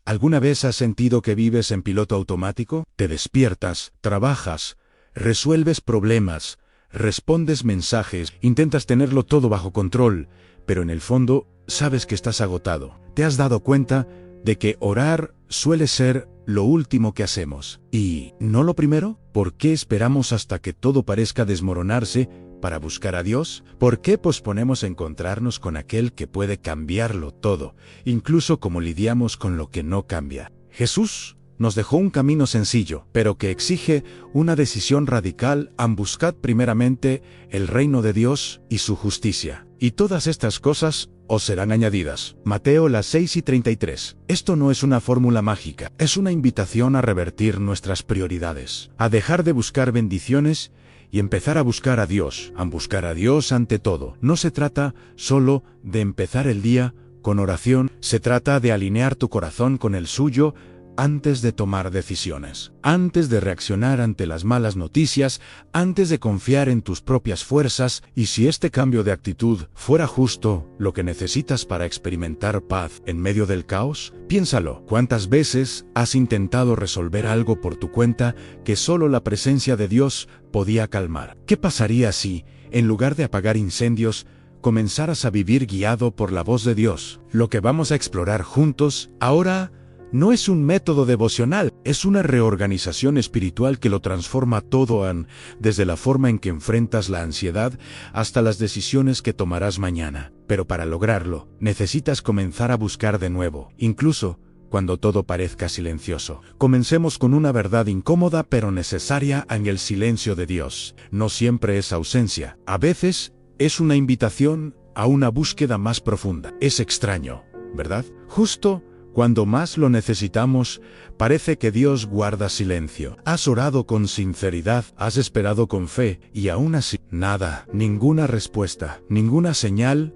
¿Alguna vez has sentido que vives en piloto automático? Te despiertas, trabajas, resuelves problemas, respondes mensajes, intentas tenerlo todo bajo control, pero en el fondo sabes que estás agotado. ¿Te has dado cuenta de que orar suele ser lo último que hacemos? ¿Y no lo primero? ¿Por qué esperamos hasta que todo parezca desmoronarse para buscar a Dios? ¿Por qué posponemos encontrarnos con aquel que puede cambiarlo todo, incluso como lidiamos con lo que no cambia? Jesús nos dejó un camino sencillo, pero que exige una decisión radical. Buscad primeramente el reino de Dios y su justicia, y todas estas cosas os serán añadidas. Mateo 6:33. Esto no es una fórmula mágica, es una invitación a revertir nuestras prioridades, a dejar de buscar bendiciones y empezar a buscar a Dios ante todo. No se trata solo de empezar el día con oración, se trata de alinear tu corazón con el suyo antes de tomar decisiones, antes de reaccionar ante las malas noticias, antes de confiar en tus propias fuerzas. Y si este cambio de actitud fuera justo lo que necesitas para experimentar paz en medio del caos, piénsalo. ¿Cuántas veces has intentado resolver algo por tu cuenta que solo la presencia de Dios podía calmar? ¿Qué pasaría si, en lugar de apagar incendios, comenzaras a vivir guiado por la voz de Dios? Lo que vamos a explorar juntos ahora no es un método devocional, es una reorganización espiritual que lo transforma todo, desde la forma en que enfrentas la ansiedad hasta las decisiones que tomarás mañana. Pero para lograrlo, necesitas comenzar a buscar de nuevo, incluso cuando todo parezca silencioso. Comencemos con una verdad incómoda pero necesaria: en el silencio de Dios no siempre es ausencia, a veces es una invitación a una búsqueda más profunda. Es extraño, ¿verdad? Justo cuando más lo necesitamos, parece que Dios guarda silencio. Has orado con sinceridad, has esperado con fe, y aún así, nada, ninguna respuesta, ninguna señal,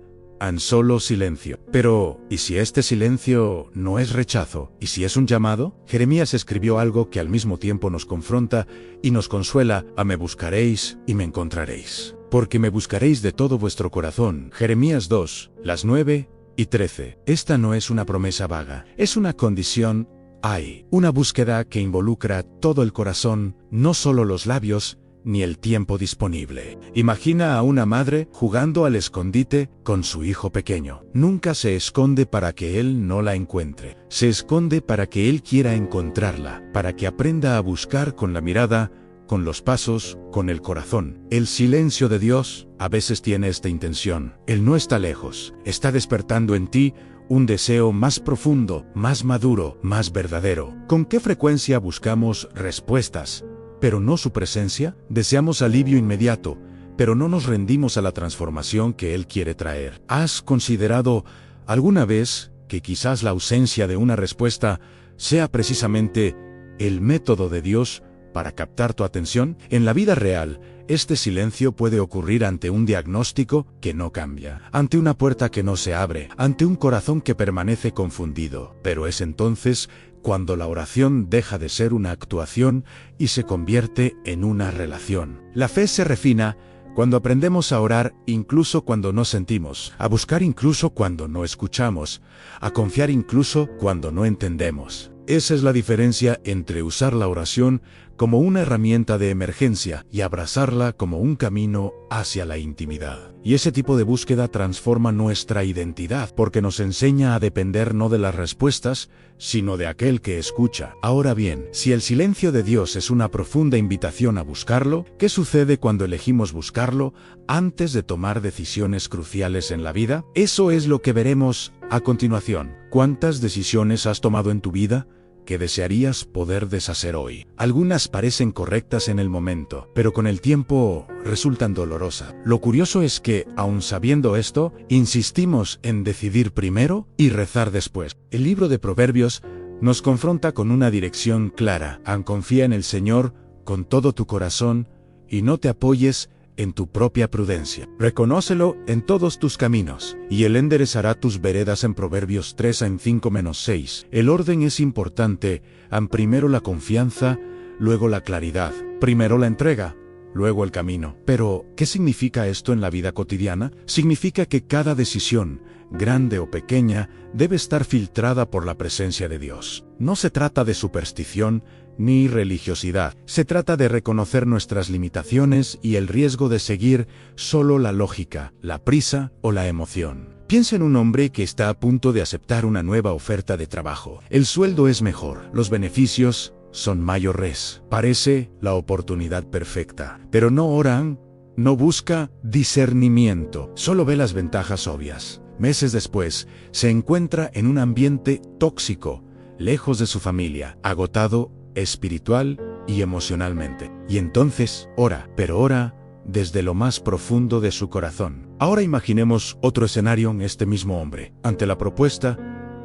solo silencio. Pero, ¿y si este silencio no es rechazo? ¿Y si es un llamado? Jeremías escribió algo que al mismo tiempo nos confronta y nos consuela: me buscaréis y me encontraréis, porque me buscaréis de todo vuestro corazón. Jeremías 2:9 y 13. Esta no es una promesa vaga, es una condición. Hay una búsqueda que involucra todo el corazón, no solo los labios, ni el tiempo disponible. Imagina a una madre jugando al escondite con su hijo pequeño. Nunca se esconde para que él no la encuentre. Se esconde para que él quiera encontrarla, para que aprenda a buscar con la mirada, con los pasos, con el corazón. El silencio de Dios a veces tiene esta intención. Él no está lejos, está despertando en ti un deseo más profundo, más maduro, más verdadero. ¿Con qué frecuencia buscamos respuestas, pero no su presencia? Deseamos alivio inmediato, pero no nos rendimos a la transformación que Él quiere traer. ¿Has considerado alguna vez que quizás la ausencia de una respuesta sea precisamente el método de Dios para captar tu atención? En la vida real, este silencio puede ocurrir ante un diagnóstico que no cambia, ante una puerta que no se abre, ante un corazón que permanece confundido. Pero es entonces cuando la oración deja de ser una actuación y se convierte en una relación. La fe se refina cuando aprendemos a orar incluso cuando no sentimos, a buscar incluso cuando no escuchamos, a confiar incluso cuando no entendemos. Esa es la diferencia entre usar la oración como una herramienta de emergencia y abrazarla como un camino hacia la intimidad. Y ese tipo de búsqueda transforma nuestra identidad, porque nos enseña a depender no de las respuestas, sino de aquel que escucha. Ahora bien, si el silencio de Dios es una profunda invitación a buscarlo, ¿qué sucede cuando elegimos buscarlo antes de tomar decisiones cruciales en la vida? Eso es lo que veremos a continuación. ¿Cuántas decisiones has tomado en tu vida que desearías poder deshacer hoy? Algunas parecen correctas en el momento, pero con el tiempo resultan dolorosas. Lo curioso es que, aun sabiendo esto, insistimos en decidir primero y rezar después. El libro de Proverbios nos confronta con una dirección clara. Confía en el Señor con todo tu corazón y no te apoyes en tu propia prudencia. Reconócelo en todos tus caminos, y Él enderezará tus veredas. En Proverbios 3:5-6. El orden es importante. Primero la confianza, luego la claridad. Primero la entrega, luego el camino. Pero, ¿qué significa esto en la vida cotidiana? Significa que cada decisión grande o pequeña, debe estar filtrada por la presencia de Dios. No se trata de superstición ni religiosidad. Se trata de reconocer nuestras limitaciones y el riesgo de seguir solo la lógica, la prisa o la emoción. Piensa en un hombre que está a punto de aceptar una nueva oferta de trabajo. El sueldo es mejor, los beneficios son mayores. Parece la oportunidad perfecta. Pero no ora, no busca discernimiento, solo ve las ventajas obvias. Meses después, se encuentra en un ambiente tóxico, lejos de su familia, agotado espiritual y emocionalmente. Y entonces ora, pero ora desde lo más profundo de su corazón. Ahora imaginemos otro escenario en este mismo hombre. Ante la propuesta,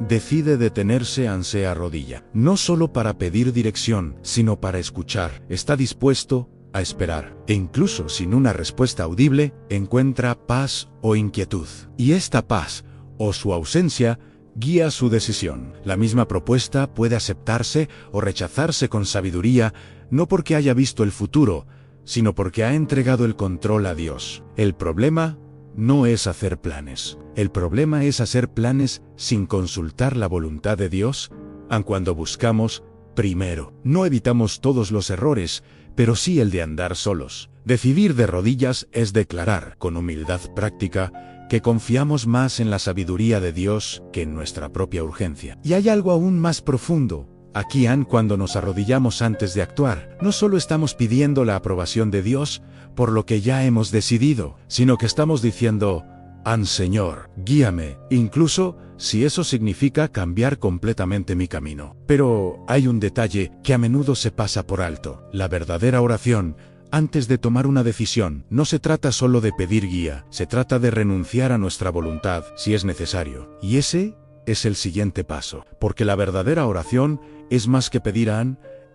decide detenerse ante arrodilla, no solo para pedir dirección, sino para escuchar. Está dispuesto a esperar, e incluso sin una respuesta audible, encuentra paz o inquietud. Y esta paz, o su ausencia, guía su decisión. La misma propuesta puede aceptarse o rechazarse con sabiduría, no porque haya visto el futuro, sino porque ha entregado el control a Dios. El problema no es hacer planes. El problema es hacer planes sin consultar la voluntad de Dios, aun cuando buscamos primero. No evitamos todos los errores, pero sí el de andar solos. Decidir de rodillas es declarar, con humildad práctica, que confiamos más en la sabiduría de Dios que en nuestra propia urgencia. Y hay algo aún más profundo. Aquí, cuando nos arrodillamos antes de actuar, no solo estamos pidiendo la aprobación de Dios por lo que ya hemos decidido, sino que estamos diciendo, Señor, guíame, incluso si eso significa cambiar completamente mi camino. Pero hay un detalle que a menudo se pasa por alto. La verdadera oración, antes de tomar una decisión, no se trata solo de pedir guía, se trata de renunciar a nuestra voluntad, si es necesario. Y ese es el siguiente paso, porque la verdadera oración es más que pedir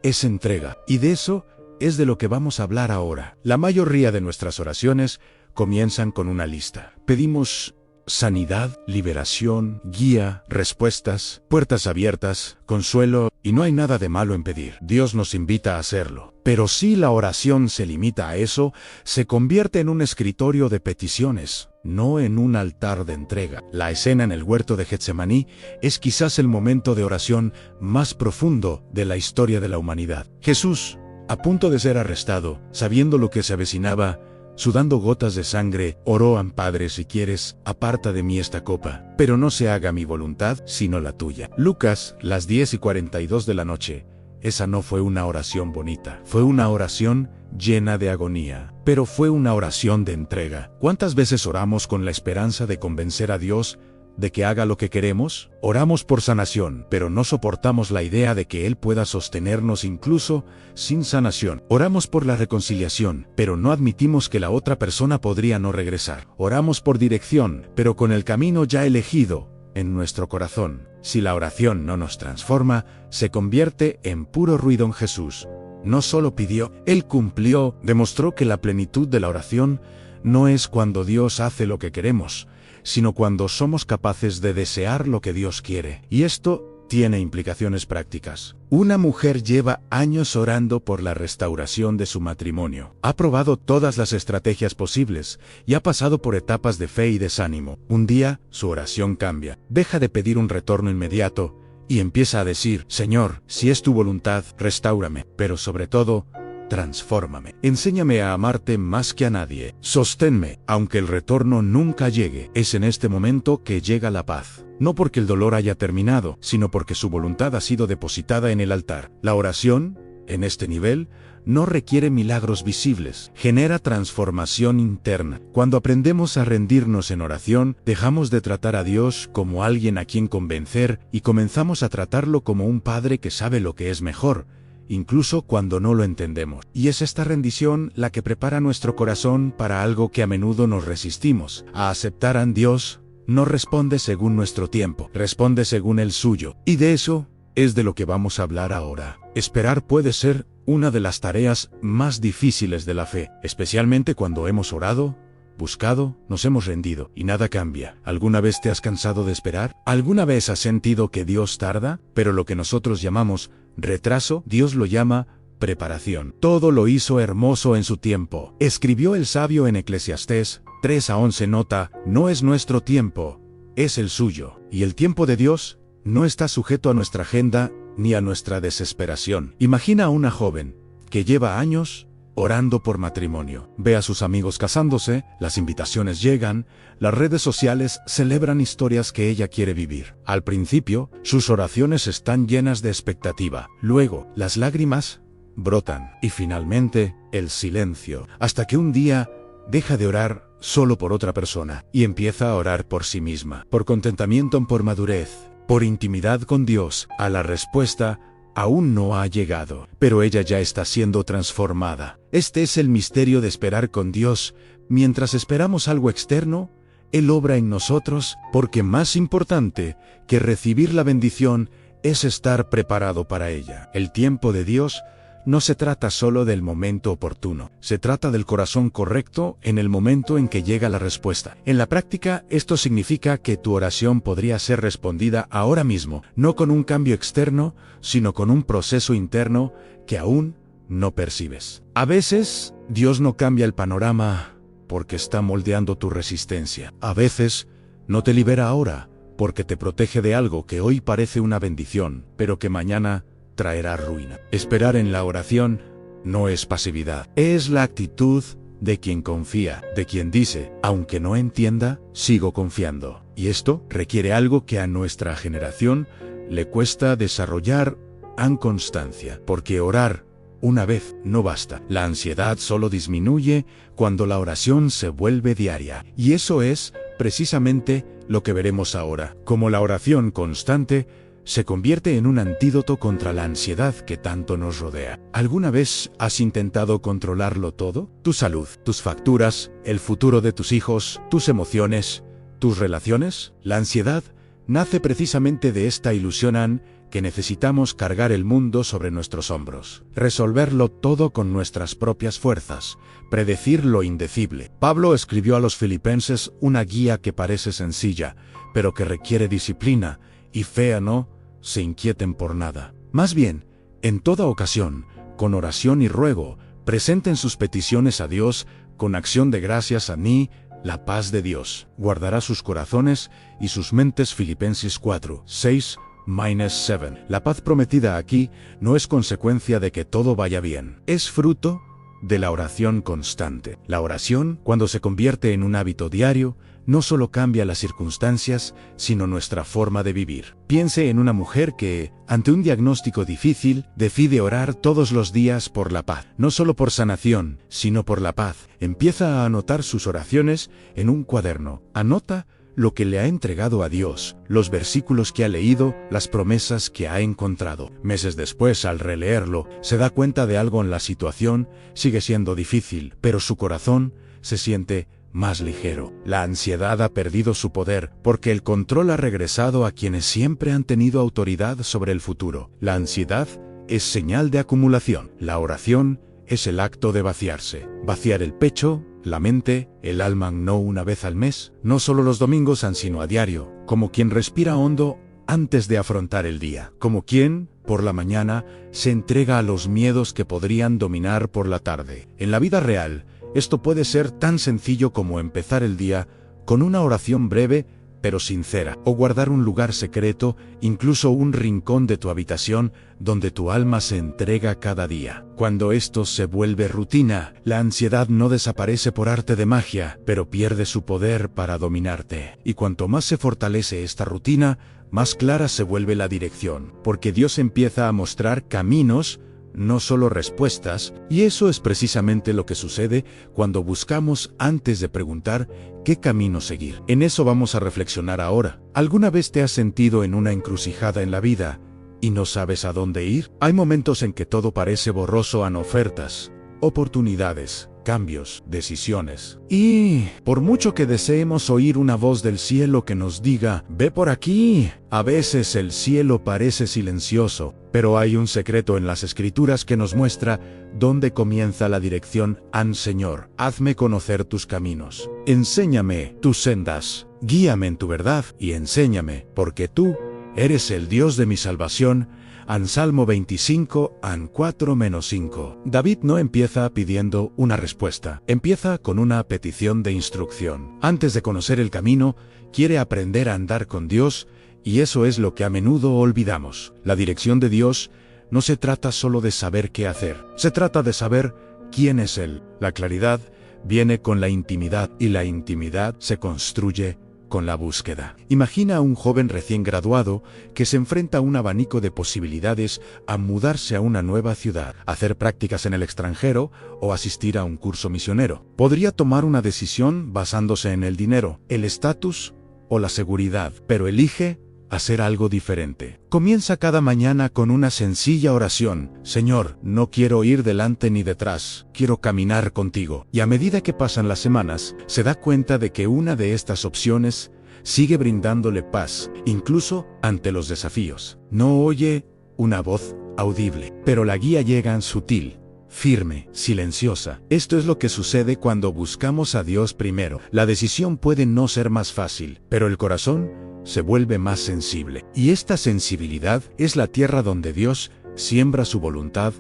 es entrega. Y de eso es de lo que vamos a hablar ahora. La mayoría de nuestras oraciones comienzan con una lista. Pedimos sanidad, liberación, guía, respuestas, puertas abiertas, consuelo, y no hay nada de malo en pedir. Dios nos invita a hacerlo. Pero si la oración se limita a eso, se convierte en un escritorio de peticiones, no en un altar de entrega. La escena en el huerto de Getsemaní es quizás el momento de oración más profundo de la historia de la humanidad. Jesús, a punto de ser arrestado, sabiendo lo que se avecinaba, sudando gotas de sangre, oró: Padre, si quieres, aparta de mí esta copa, pero no se haga mi voluntad, sino la tuya. Lucas, las 10:42 de la noche. Esa no fue una oración bonita, fue una oración llena de agonía, pero fue una oración de entrega. ¿Cuántas veces oramos con la esperanza de convencer a Dios de que haga lo que queremos? Oramos por sanación, pero no soportamos la idea de que Él pueda sostenernos incluso sin sanación. Oramos por la reconciliación, pero no admitimos que la otra persona podría no regresar. Oramos por dirección, pero con el camino ya elegido en nuestro corazón. Si la oración no nos transforma, se convierte en puro ruido. En Jesús no solo pidió, Él cumplió, demostró que la plenitud de la oración no es cuando Dios hace lo que queremos, sino cuando somos capaces de desear lo que Dios quiere. Y esto tiene implicaciones prácticas. Una mujer lleva años orando por la restauración de su matrimonio. Ha probado todas las estrategias posibles y ha pasado por etapas de fe y desánimo. Un día, su oración cambia. Deja de pedir un retorno inmediato y empieza a decir: Señor, si es tu voluntad, restáurame, pero sobre todo, transfórmame. Enséñame a amarte más que a nadie. Sosténme, aunque el retorno nunca llegue. Es en este momento que llega la paz. No porque el dolor haya terminado, sino porque su voluntad ha sido depositada en el altar. La oración, en este nivel, no requiere milagros visibles. Genera transformación interna. Cuando aprendemos a rendirnos en oración, dejamos de tratar a Dios como alguien a quien convencer y comenzamos a tratarlo como un padre que sabe lo que es mejor, incluso cuando no lo entendemos. Y es esta rendición la que prepara nuestro corazón para algo que a menudo nos resistimos, a aceptar a Dios. No responde según nuestro tiempo, responde según el suyo. Y de eso es de lo que vamos a hablar ahora. Esperar puede ser una de las tareas más difíciles de la fe, especialmente cuando hemos orado, buscado, nos hemos rendido y nada cambia. ¿Alguna vez te has cansado de esperar? ¿Alguna vez has sentido que Dios tarda? Pero lo que nosotros llamamos retraso, Dios lo llama preparación. Todo lo hizo hermoso en su tiempo. Escribió el sabio en Eclesiastés 3:11: Nota, no es nuestro tiempo, es el suyo, y el tiempo de Dios no está sujeto a nuestra agenda ni a nuestra desesperación. Imagina a una joven que lleva años orando por matrimonio. Ve a sus amigos casándose, las invitaciones llegan, las redes sociales celebran historias que ella quiere vivir. Al principio, sus oraciones están llenas de expectativa. Luego, las lágrimas brotan. Y finalmente, el silencio. Hasta que un día deja de orar solo por otra persona y empieza a orar por sí misma. Por contentamiento, por madurez, por intimidad con Dios. A la respuesta aún no ha llegado, pero ella ya está siendo transformada. Este es el misterio de esperar con Dios. Mientras esperamos algo externo, Él obra en nosotros, porque más importante que recibir la bendición es estar preparado para ella. El tiempo de Dios no se trata solo del momento oportuno, se trata del corazón correcto en el momento en que llega la respuesta. En la práctica, esto significa que tu oración podría ser respondida ahora mismo, no con un cambio externo, sino con un proceso interno que aún no percibes. A veces, Dios no cambia el panorama porque está moldeando tu resistencia. A veces, no te libera ahora porque te protege de algo que hoy parece una bendición, pero que mañana traerá ruina. Esperar en la oración no es pasividad, es la actitud de quien confía, de quien dice, aunque no entienda, sigo confiando. Y esto requiere algo que a nuestra generación le cuesta desarrollar con constancia, porque orar una vez no basta. La ansiedad solo disminuye cuando la oración se vuelve diaria. Y eso es precisamente lo que veremos ahora, como la oración constante se convierte en un antídoto contra la ansiedad que tanto nos rodea. ¿Alguna vez has intentado controlarlo todo? Tu salud, tus facturas, el futuro de tus hijos, tus emociones, tus relaciones. La ansiedad nace precisamente de esta ilusión que necesitamos cargar el mundo sobre nuestros hombros, resolverlo todo con nuestras propias fuerzas, predecir lo indecible. Pablo escribió a los filipenses una guía que parece sencilla, pero que requiere disciplina y fe. No se inquieten por nada. Más bien, en toda ocasión, con oración y ruego, presenten sus peticiones a Dios con acción de gracias. A mí, la paz de Dios guardará sus corazones y sus mentes. Filipenses 4, 6-7. La paz prometida aquí no es consecuencia de que todo vaya bien. Es fruto de la oración constante. La oración, cuando se convierte en un hábito diario, no solo cambia las circunstancias, sino nuestra forma de vivir. Piense en una mujer que, ante un diagnóstico difícil, decide orar todos los días por la paz. No solo por sanación, sino por la paz. Empieza a anotar sus oraciones en un cuaderno. Anota lo que le ha entregado a Dios, los versículos que ha leído, las promesas que ha encontrado. Meses después, al releerlo, se da cuenta de algo en la situación. Sigue siendo difícil, pero su corazón se siente más ligero. La ansiedad ha perdido su poder, porque el control ha regresado a quienes siempre han tenido autoridad sobre el futuro. La ansiedad es señal de acumulación. La oración es el acto de vaciarse. Vaciar el pecho, la mente, el alma, no una vez al mes, no solo los domingos, sino a diario, como quien respira hondo antes de afrontar el día, como quien, por la mañana, se entrega a los miedos que podrían dominar por la tarde. En la vida real, esto puede ser tan sencillo como empezar el día con una oración breve pero sincera, o guardar un lugar secreto, incluso un rincón de tu habitación, donde tu alma se entrega cada día. Cuando esto se vuelve rutina, la ansiedad no desaparece por arte de magia, pero pierde su poder para dominarte. Y cuanto más se fortalece esta rutina, más clara se vuelve la dirección, porque Dios empieza a mostrar caminos, no solo respuestas, y eso es precisamente lo que sucede cuando buscamos antes de preguntar qué camino seguir. En eso vamos a reflexionar ahora. ¿Alguna vez te has sentido en una encrucijada en la vida y no sabes a dónde ir? Hay momentos en que todo parece borroso, ante ofertas, oportunidades, cambios, decisiones. Y por mucho que deseemos oír una voz del cielo que nos diga, ve por aquí, a veces el cielo parece silencioso, pero hay un secreto en las Escrituras que nos muestra dónde comienza la dirección. Señor, hazme conocer tus caminos, enséñame tus sendas, guíame en tu verdad y enséñame, porque tú eres el Dios de mi salvación. An Salmo 25, an 4-5. David no empieza pidiendo una respuesta, empieza con una petición de instrucción. Antes de conocer el camino, quiere aprender a andar con Dios, y eso es lo que a menudo olvidamos. La dirección de Dios no se trata solo de saber qué hacer, se trata de saber quién es Él. La claridad viene con la intimidad, y la intimidad se construye con la búsqueda. Imagina a un joven recién graduado que se enfrenta a un abanico de posibilidades a mudarse a una nueva ciudad, hacer prácticas en el extranjero o asistir a un curso misionero. Podría tomar una decisión basándose en el dinero, el estatus o la seguridad, pero elige hacer algo diferente. Comienza cada mañana con una sencilla oración: Señor, no quiero ir delante ni detrás, quiero caminar contigo. Y a medida que pasan las semanas, se da cuenta de que una de estas opciones sigue brindándole paz, incluso ante los desafíos. No oye una voz audible, pero la guía llega en sutil, firme, silenciosa. Esto es lo que sucede cuando buscamos a Dios primero. La decisión puede no ser más fácil, pero el corazón se vuelve más sensible. Y esta sensibilidad es la tierra donde Dios siembra su voluntad.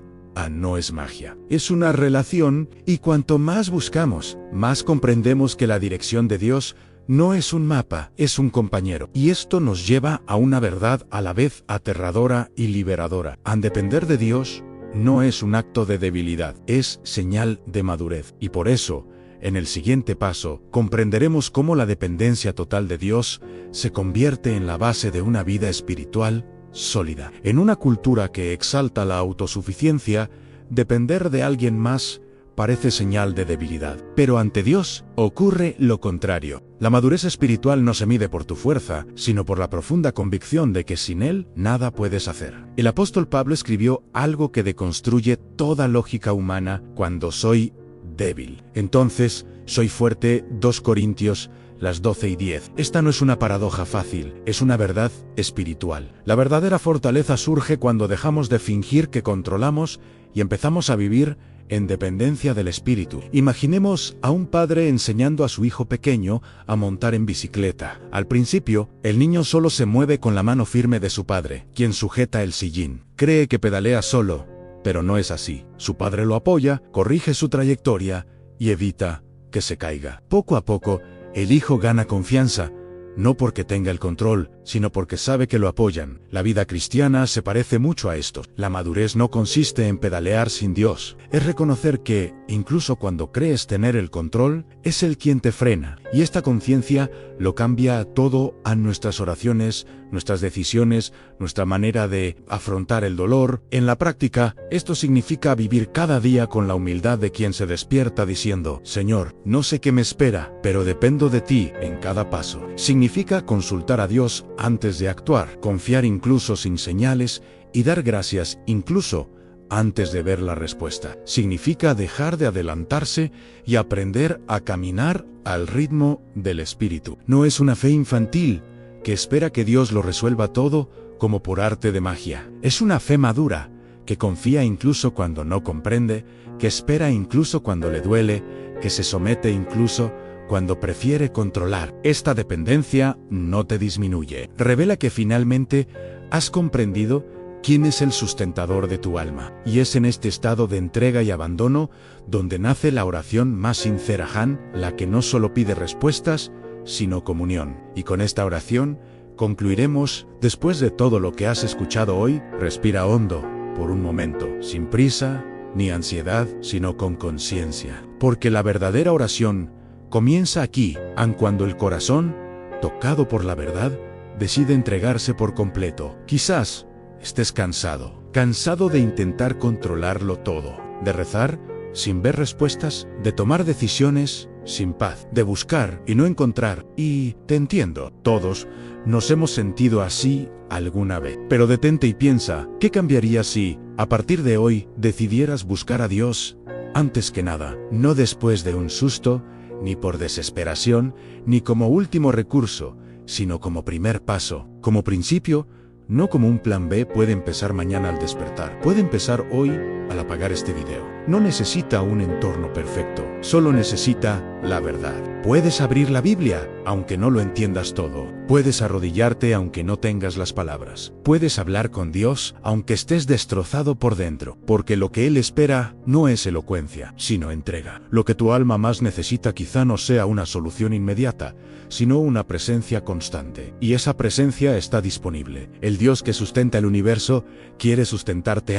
No es magia. Es una relación, y cuanto más buscamos, más comprendemos que la dirección de Dios no es un mapa, es un compañero. Y esto nos lleva a una verdad a la vez aterradora y liberadora. Al depender de Dios no es un acto de debilidad, es señal de madurez. Y por eso, en el siguiente paso, comprenderemos cómo la dependencia total de Dios se convierte en la base de una vida espiritual sólida. En una cultura que exalta la autosuficiencia, depender de alguien más parece señal de debilidad. Pero ante Dios ocurre lo contrario. La madurez espiritual no se mide por tu fuerza, sino por la profunda convicción de que sin Él nada puedes hacer. El apóstol Pablo escribió algo que deconstruye toda lógica humana: cuando soy débil, entonces soy fuerte. 2 Corintios 12:10. Esta no es una paradoja fácil, es una verdad espiritual. La verdadera fortaleza surge cuando dejamos de fingir que controlamos y empezamos a vivir en dependencia del Espíritu. Imaginemos a un padre enseñando a su hijo pequeño a montar en bicicleta. Al principio, el niño solo se mueve con la mano firme de su padre, quien sujeta el sillín. Cree que pedalea solo, pero no es así. Su padre lo apoya, corrige su trayectoria y evita que se caiga. Poco a poco, el hijo gana confianza, no porque tenga el control, sino porque sabe que lo apoyan. La vida cristiana se parece mucho a esto. La madurez no consiste en pedalear sin Dios. Es reconocer que, incluso cuando crees tener el control, es Él quien te frena. Y esta conciencia lo cambia todo a nuestras oraciones, nuestras decisiones, nuestra manera de afrontar el dolor. En la práctica, esto significa vivir cada día con la humildad de quien se despierta diciendo: Señor, no sé qué me espera, pero dependo de ti en cada paso. Significa consultar a Dios antes de actuar, confiar incluso sin señales y dar gracias incluso antes de ver la respuesta. Significa dejar de adelantarse y aprender a caminar al ritmo del Espíritu. No es una fe infantil que espera que Dios lo resuelva todo como por arte de magia. Es una fe madura que confía incluso cuando no comprende, que espera incluso cuando le duele, que se somete incluso cuando prefiere controlar. Esta dependencia no te disminuye. Revela que finalmente has comprendido quién es el sustentador de tu alma. Y es en este estado de entrega y abandono donde nace la oración más sincera, la que no solo pide respuestas, sino comunión. Y con esta oración concluiremos. Después de todo lo que has escuchado hoy, respira hondo por un momento, sin prisa ni ansiedad, sino con conciencia. Porque la verdadera oración comienza aquí, cuando el corazón, tocado por la verdad, decide entregarse por completo. Quizás estés cansado de intentar controlarlo todo, de rezar sin ver respuestas, de tomar decisiones sin paz, de buscar y no encontrar. Y te entiendo, todos nos hemos sentido así alguna vez. Pero detente y piensa, ¿qué cambiaría si, a partir de hoy, decidieras buscar a Dios antes que nada? No después de un susto, ni por desesperación, ni como último recurso, sino como primer paso, como principio, no como un plan B. Puede empezar mañana al despertar. Puede empezar hoy al apagar este video. No necesita un entorno perfecto, solo necesita la verdad. Puedes abrir la Biblia, aunque no lo entiendas todo. Puedes arrodillarte aunque no tengas las palabras. Puedes hablar con Dios, aunque estés destrozado por dentro, porque lo que Él espera no es elocuencia, sino entrega. Lo que tu alma más necesita quizá no sea una solución inmediata, sino una presencia constante. Y esa presencia está disponible. El Dios que sustenta el universo quiere sustentarte,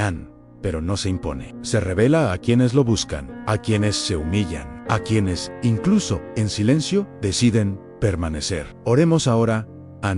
pero no se impone. Se revela a quienes lo buscan, a quienes se humillan, a quienes, incluso en silencio, deciden permanecer. Oremos ahora,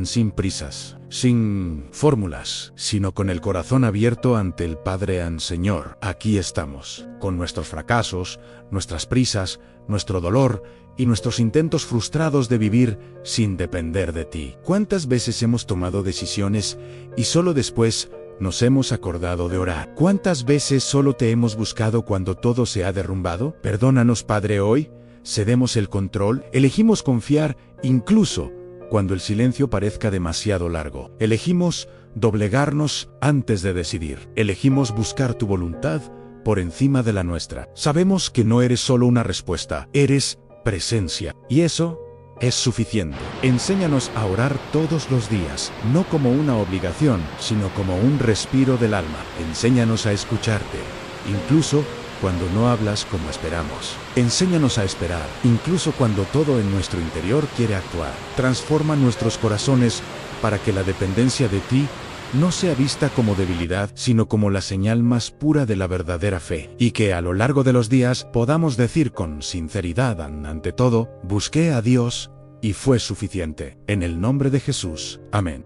sin prisas, sin fórmulas, sino con el corazón abierto ante el Padre. Señor, aquí estamos, con nuestros fracasos, nuestras prisas, nuestro dolor y nuestros intentos frustrados de vivir sin depender de ti. ¿Cuántas veces hemos tomado decisiones y solo después nos hemos acordado de orar? ¿Cuántas veces solo te hemos buscado cuando todo se ha derrumbado? Perdónanos, Padre, hoy cedemos el control, elegimos confiar incluso cuando el silencio parezca demasiado largo. Elegimos doblegarnos antes de decidir. Elegimos buscar tu voluntad por encima de la nuestra. Sabemos que no eres solo una respuesta, eres presencia. Y eso es suficiente. Enséñanos a orar todos los días, no como una obligación, sino como un respiro del alma. Enséñanos a escucharte, incluso cuando no hablas como esperamos. Enséñanos a esperar, incluso cuando todo en nuestro interior quiere actuar. Transforma nuestros corazones para que la dependencia de ti no sea vista como debilidad, sino como la señal más pura de la verdadera fe, y que a lo largo de los días podamos decir con sinceridad, ante todo, busqué a Dios y fue suficiente. En el nombre de Jesús. Amén.